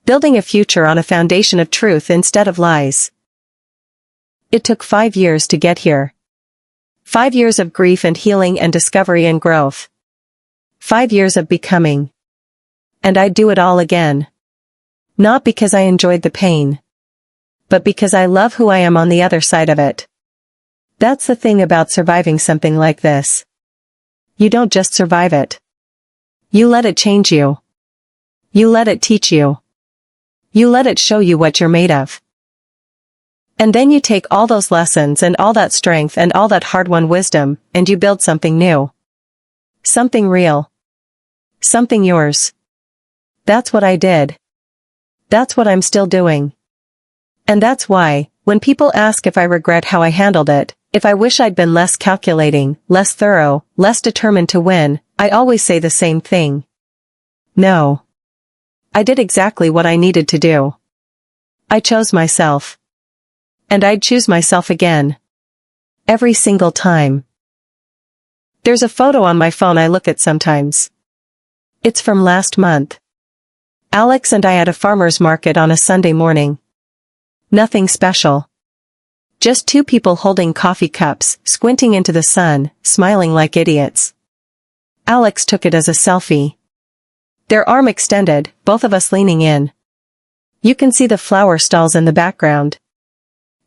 Building a future on a foundation of truth instead of lies. It took 5 years to get here. 5 years of grief and healing and discovery and growth. 5 years of becoming. And I'd do it all again. Not because I enjoyed the pain. But because I love who I am on the other side of it. That's the thing about surviving something like this. You don't just survive it. You let it change you. You let it teach you. You let it show you what you're made of. And then you take all those lessons and all that strength and all that hard-won wisdom, and you build something new. Something real. Something yours. That's what I did. That's what I'm still doing. And that's why, when people ask if I regret how I handled it, if I wish I'd been less calculating, less thorough, less determined to win, I always say the same thing. No. I did exactly what I needed to do. I chose myself. And I'd choose myself again. Every single time. There's a photo on my phone I look at sometimes. It's from last month. Alex and I at a farmer's market on a Sunday morning. Nothing special. Just two people holding coffee cups, squinting into the sun, smiling like idiots. Alex took it as a selfie. Their arm extended, both of us leaning in. You can see the flower stalls in the background.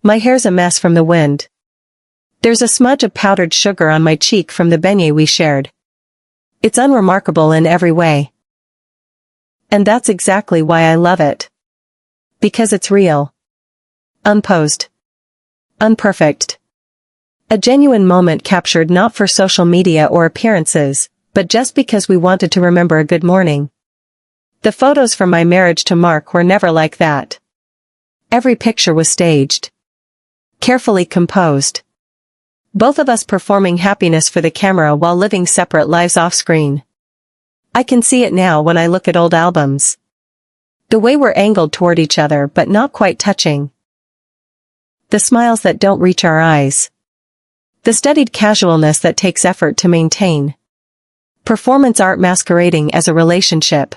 My hair's a mess from the wind. There's a smudge of powdered sugar on my cheek from the beignet we shared. It's unremarkable in every way. And that's exactly why I love it. Because it's real. Unposed. Unperfect. A genuine moment captured not for social media or appearances, but just because we wanted to remember a good morning. The photos from my marriage to Mark were never like that. Every picture was staged. Carefully composed. Both of us performing happiness for the camera while living separate lives off-screen. I can see it now when I look at old albums. The way we're angled toward each other but not quite touching. The smiles that don't reach our eyes. The studied casualness that takes effort to maintain. Performance art masquerading as a relationship.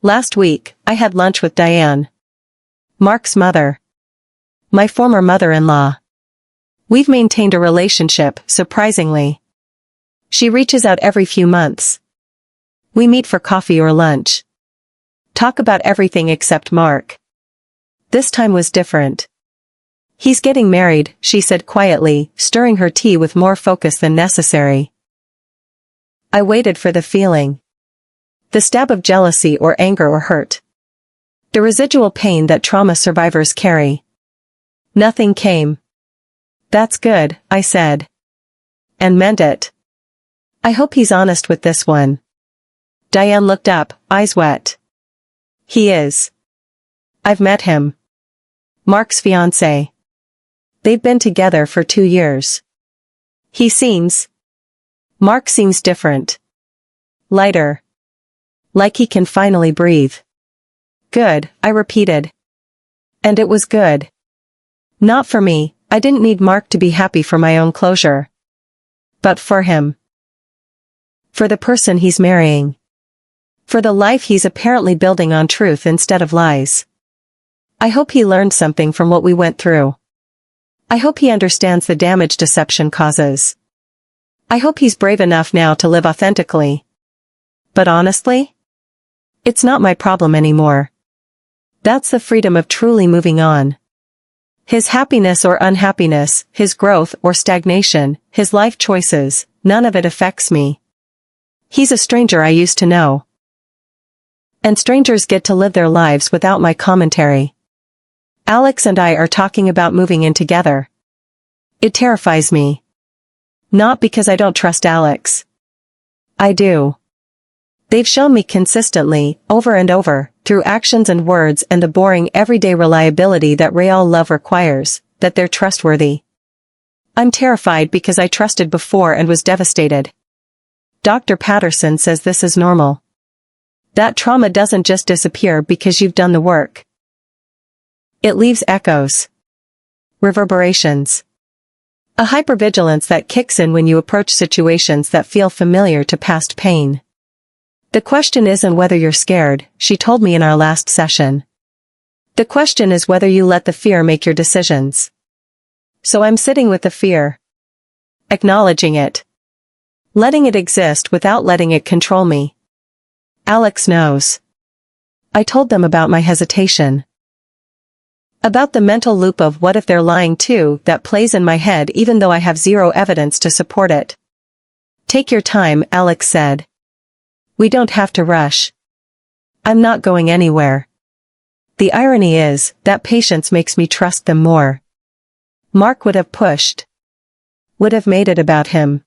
Last week, I had lunch with Diane. Mark's mother. My former mother-in-law. We've maintained a relationship, surprisingly. She reaches out every few months. We meet for coffee or lunch. Talk about everything except Mark. This time was different. He's getting married, she said quietly, stirring her tea with more focus than necessary. I waited for the feeling. The stab of jealousy or anger or hurt. The residual pain that trauma survivors carry. Nothing came. That's good, I said. And meant it. I hope he's honest with this one. Diane looked up, eyes wet. He is. I've met him. Mark's fiancé. They've been together for 2 years. Mark seems different. Lighter. Like he can finally breathe. Good, I repeated. And it was good. Not for me, I didn't need Mark to be happy for my own closure. But for him. For the person he's marrying. For the life he's apparently building on truth instead of lies. I hope he learned something from what we went through. I hope he understands the damage deception causes. I hope he's brave enough now to live authentically. But honestly? It's not my problem anymore. That's the freedom of truly moving on. His happiness or unhappiness, his growth or stagnation, his life choices, none of it affects me. He's a stranger I used to know. And strangers get to live their lives without my commentary. Alex and I are talking about moving in together. It terrifies me. Not because I don't trust Alex. I do. They've shown me consistently, over and over, through actions and words and the boring everyday reliability that real love requires, that they're trustworthy. I'm terrified because I trusted before and was devastated. Dr. Patterson says this is normal. That trauma doesn't just disappear because you've done the work. It leaves echoes. Reverberations. A hypervigilance that kicks in when you approach situations that feel familiar to past pain. The question isn't whether you're scared, she told me in our last session. The question is whether you let the fear make your decisions. So I'm sitting with the fear. Acknowledging it. Letting it exist without letting it control me. Alex knows. I told them about my hesitation. About the mental loop of what if they're lying too that plays in my head even though I have zero evidence to support it. Take your time, Alex said. We don't have to rush. I'm not going anywhere. The irony is, that patience makes me trust them more. Mark would have pushed. Would have made it about him.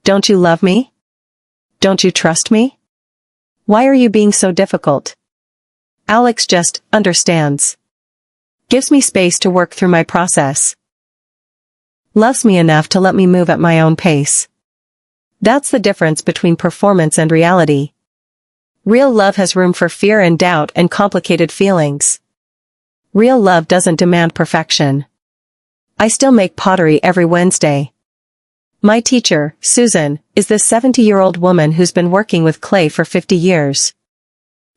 Don't you love me? Don't you trust me? Why are you being so difficult? Alex just understands. Gives me space to work through my process. Loves me enough to let me move at my own pace. That's the difference between performance and reality. Real love has room for fear and doubt and complicated feelings. Real love doesn't demand perfection. I still make pottery every Wednesday. My teacher, Susan, is this 70-year-old woman who's been working with clay for 50 years.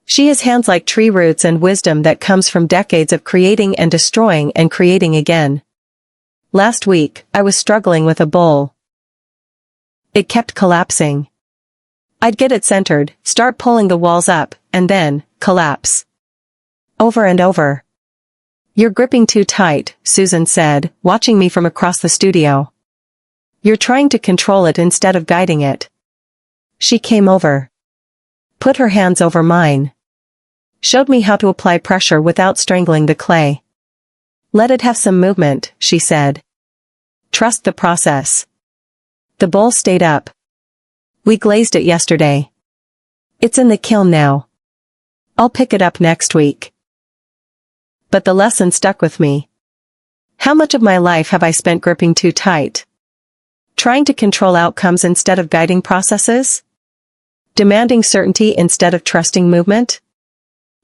She has hands like tree roots and wisdom that comes from decades of creating and destroying and creating again. Last week, I was struggling with a bowl. It kept collapsing. I'd get it centered, start pulling the walls up, and then, collapse. Over and over. You're gripping too tight, Susan said, watching me from across the studio. You're trying to control it instead of guiding it. She came over. Put her hands over mine. Showed me how to apply pressure without strangling the clay. Let it have some movement, she said. Trust the process. The bowl stayed up. We glazed it yesterday. It's in the kiln now. I'll pick it up next week. But the lesson stuck with me. How much of my life have I spent gripping too tight? Trying to control outcomes instead of guiding processes? Demanding certainty instead of trusting movement?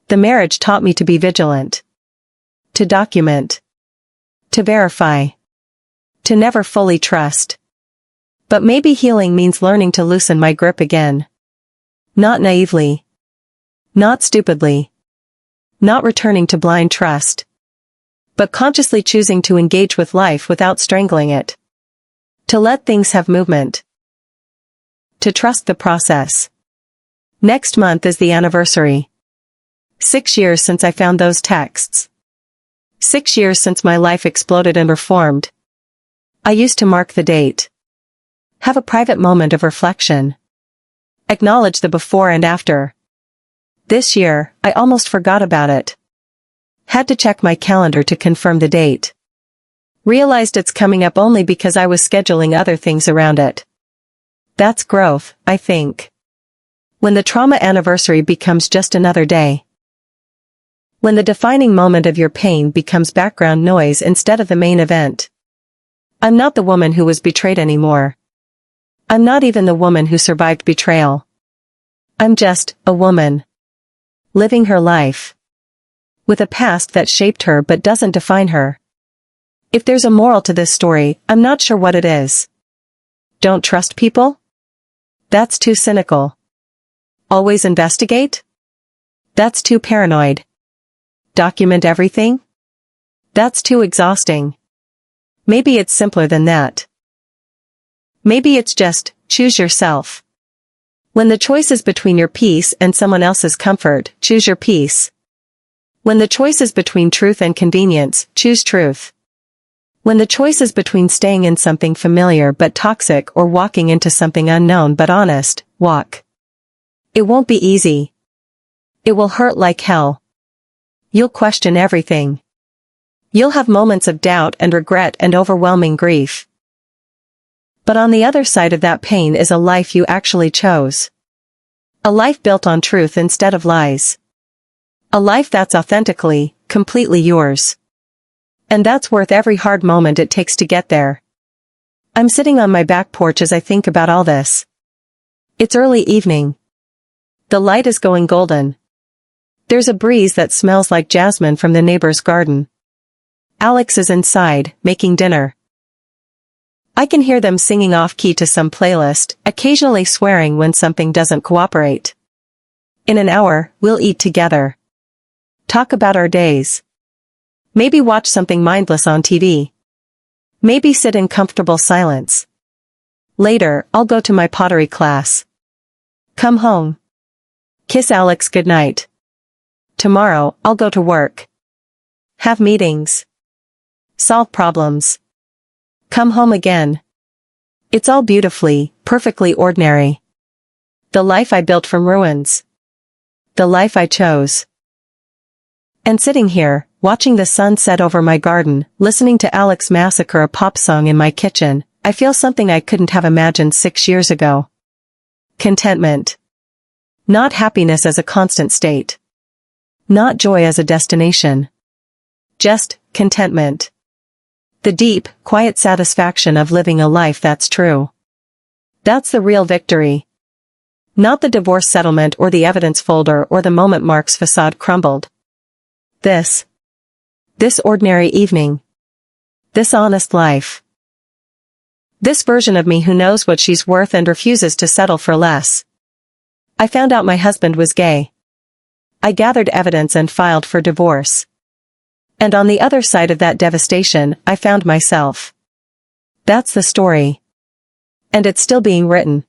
The marriage taught me to be vigilant. To document. To verify. To never fully trust. But maybe healing means learning to loosen my grip again. Not naively. Not stupidly. Not returning to blind trust. But consciously choosing to engage with life without strangling it. To let things have movement. To trust the process. Next month is the anniversary. 6 years since I found those texts. 6 years since my life exploded and reformed. I used to mark the date. Have a private moment of reflection. Acknowledge the before and after. This year, I almost forgot about it. Had to check my calendar to confirm the date. Realized it's coming up only because I was scheduling other things around it. That's growth, I think. When the trauma anniversary becomes just another day. When the defining moment of your pain becomes background noise instead of the main event. I'm not the woman who was betrayed anymore. I'm not even the woman who survived betrayal. I'm just a woman. Living her life. With a past that shaped her but doesn't define her. If there's a moral to this story, I'm not sure what it is. Don't trust people? That's too cynical. Always investigate? That's too paranoid. Document everything? That's too exhausting. Maybe it's simpler than that. Maybe it's just, choose yourself. When the choice is between your peace and someone else's comfort, choose your peace. When the choice is between truth and convenience, choose truth. When the choice is between staying in something familiar but toxic or walking into something unknown but honest, walk. It won't be easy. It will hurt like hell. You'll question everything. You'll have moments of doubt and regret and overwhelming grief. But on the other side of that pain is a life you actually chose. A life built on truth instead of lies. A life that's authentically, completely yours. And that's worth every hard moment it takes to get there. I'm sitting on my back porch as I think about all this. It's early evening. The light is going golden. There's a breeze that smells like jasmine from the neighbor's garden. Alex is inside, making dinner. I can hear them singing off-key to some playlist, occasionally swearing when something doesn't cooperate. In an hour, we'll eat together. Talk about our days. Maybe watch something mindless on TV. Maybe sit in comfortable silence. Later, I'll go to my pottery class. Come home. Kiss Alex goodnight. Tomorrow, I'll go to work. Have meetings. Solve problems. Come home again. It's all beautifully, perfectly ordinary. The life I built from ruins. The life I chose. And sitting here, watching the sun set over my garden, listening to Alex massacre a pop song in my kitchen, I feel something I couldn't have imagined 6 years ago. Contentment. Not happiness as a constant state. Not joy as a destination. Just contentment. The deep, quiet satisfaction of living a life that's true. That's the real victory. Not the divorce settlement or the evidence folder or the moment Mark's facade crumbled. This ordinary evening. This honest life. This version of me who knows what she's worth and refuses to settle for less. I found out my husband was gay. I gathered evidence and filed for divorce. And on the other side of that devastation, I found myself. That's the story. And it's still being written.